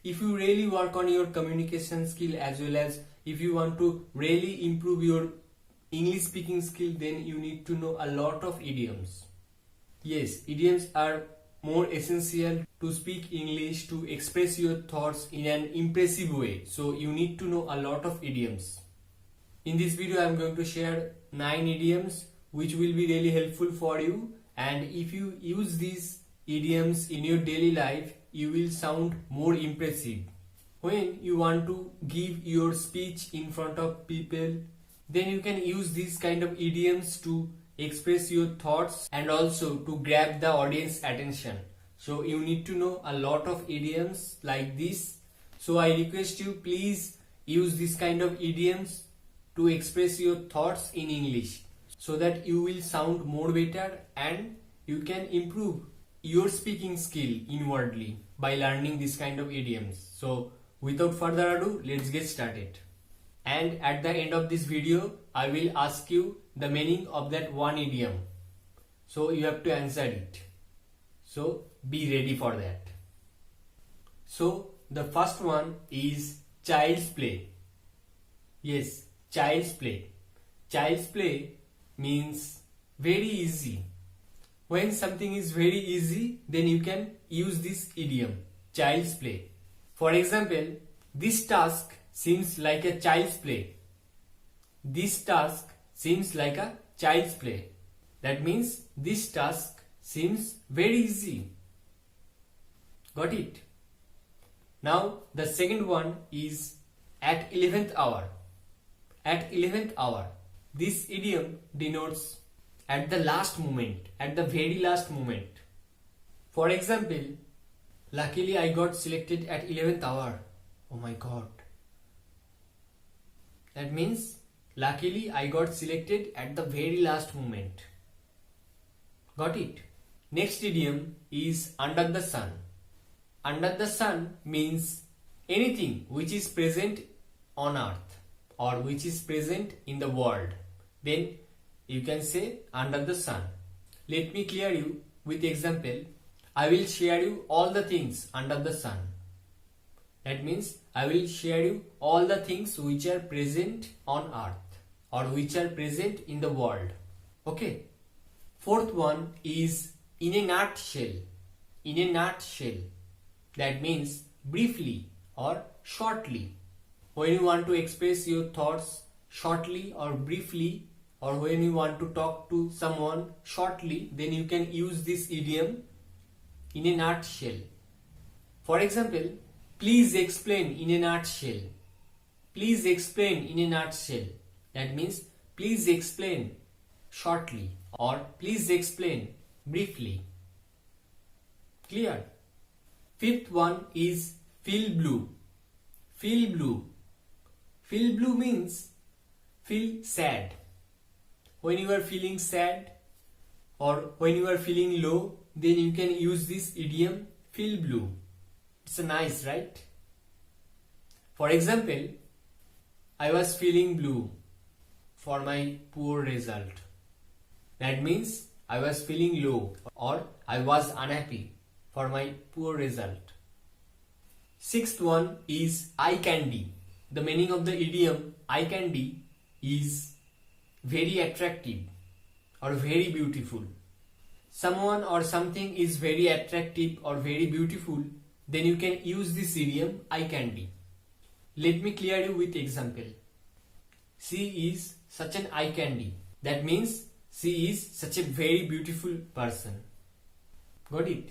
if you really work on your communication skill as well as if you want to really improve your English speaking skill, then you need to know a lot of idioms. Yes, idioms are more essential to speak English, to express your thoughts in an impressive way. So you need to know a lot of idioms. In this video I am going to share 9 idioms which will be really helpful for you, and if you use these idioms in your daily life, you will sound more impressive. When you want to give your speech in front of people, then you can use these kind of idioms to express your thoughts and also to grab the audience attention. So you need to know a lot of idioms like this. So I request you, please use this kind of idioms to express your thoughts in English so that you will sound more better and you can improve your speaking skill inwardly by learning this kind of idioms. So without further ado, let's get started. And at the end of this video, I will ask you the meaning of that one idiom. So you have to answer it. So be ready for that. So the first one is child's play. Yes, child's play. Child's play means very easy. When something is very easy, then you can use this idiom, child's play. For example, this task seems like a child's play. This task seems like a child's play. That means this task seems very easy. Got it? Now the second one is at 11th hour. At 11th hour. This idiom denotes at the last moment, at the very last moment. For example, luckily I got selected at 11th hour. Oh my god. That means luckily I got selected at the very last moment. Got it? Next idiom is under the sun. Under the sun means anything which is present on earth or which is present in the world. Then you can say under the sun. Let me clear you with example. I will share you all the things under the sun. That means I will share you all the things which are present on earth or which are present in the world. Okay. Fourth one is in a nutshell. In a nutshell. That means briefly or shortly. When you want to express your thoughts shortly or briefly, or when you want to talk to someone shortly, then you can use this idiom in a nutshell. For example, please explain in a nutshell. Please explain in a nutshell. That means please explain shortly or please explain briefly. Clear? Fifth one is feel blue. Feel blue. Feel blue means feel sad. When you are feeling sad or when you are feeling low, then you can use this idiom feel blue. It's nice, right? For example, I was feeling blue for my poor result. That means I was feeling low or I was unhappy for my poor result. Sixth one is eye candy. The meaning of the idiom eye candy is very attractive or very beautiful. Someone or something is very attractive or very beautiful, then you can use this idiom eye candy. Let me clear you with example. She is such an eye candy. That means she is such a very beautiful person. Got it?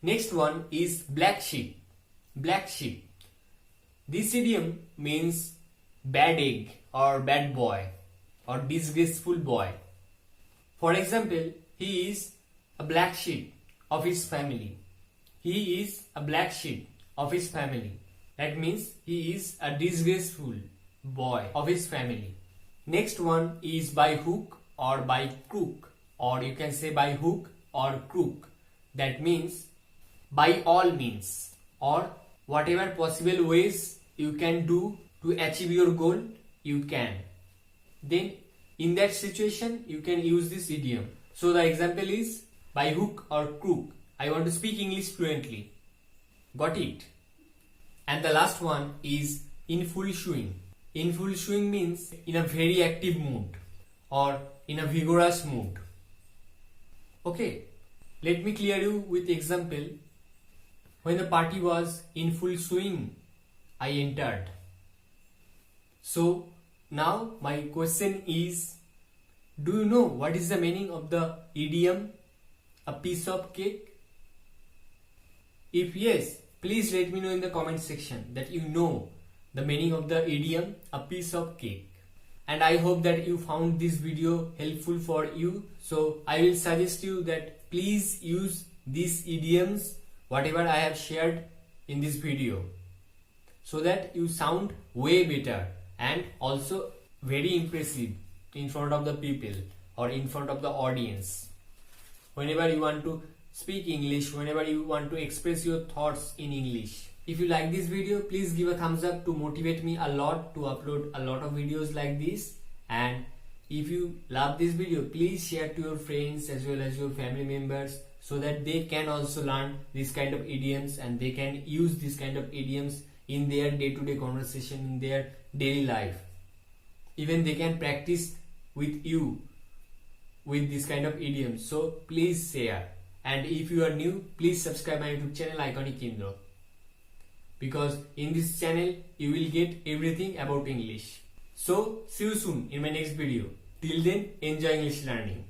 Next one is black sheep. Black sheep. This idiom means bad egg or bad boy or disgraceful boy. For example, he is a black sheep of his family. He is a black sheep of his family. That means he is a disgraceful boy of his family. Next one is by hook or by crook, or you can say by hook or crook. That means by all means or whatever possible ways you can do to achieve your goal, you can. Then in that situation you can use this idiom. So the example is by hook or crook, I want to speak English fluently. Got it? And the last one is in full swing. In full swing means in a very active mood or in a vigorous mood. Okay, let me clear you with example. When the party was in full swing, I entered. So now my question is, do you know what is the meaning of the idiom a piece of cake? If yes, please let me know in the comment section that you know the meaning of the idiom a piece of cake. And I hope that you found this video helpful for you. So I will suggest you that please use these idioms whatever I have shared in this video, so that you sound way better and also very impressive in front of the people or in front of the audience. Whenever you want to speak English, whenever you want to express your thoughts in English. If you like this video, please give a thumbs up to motivate me a lot to upload a lot of videos like this. And if you love this video, please share to your friends as well as your family members, so that they can also learn this kind of idioms and they can use this kind of idioms in their day-to-day conversation, in their daily life. Even they can practice with you with this kind of idioms. So please share. And if you are new, please subscribe my YouTube channel INDRA, because in this channel you will get everything about English. So see you soon in my next video. Till then, enjoy English learning.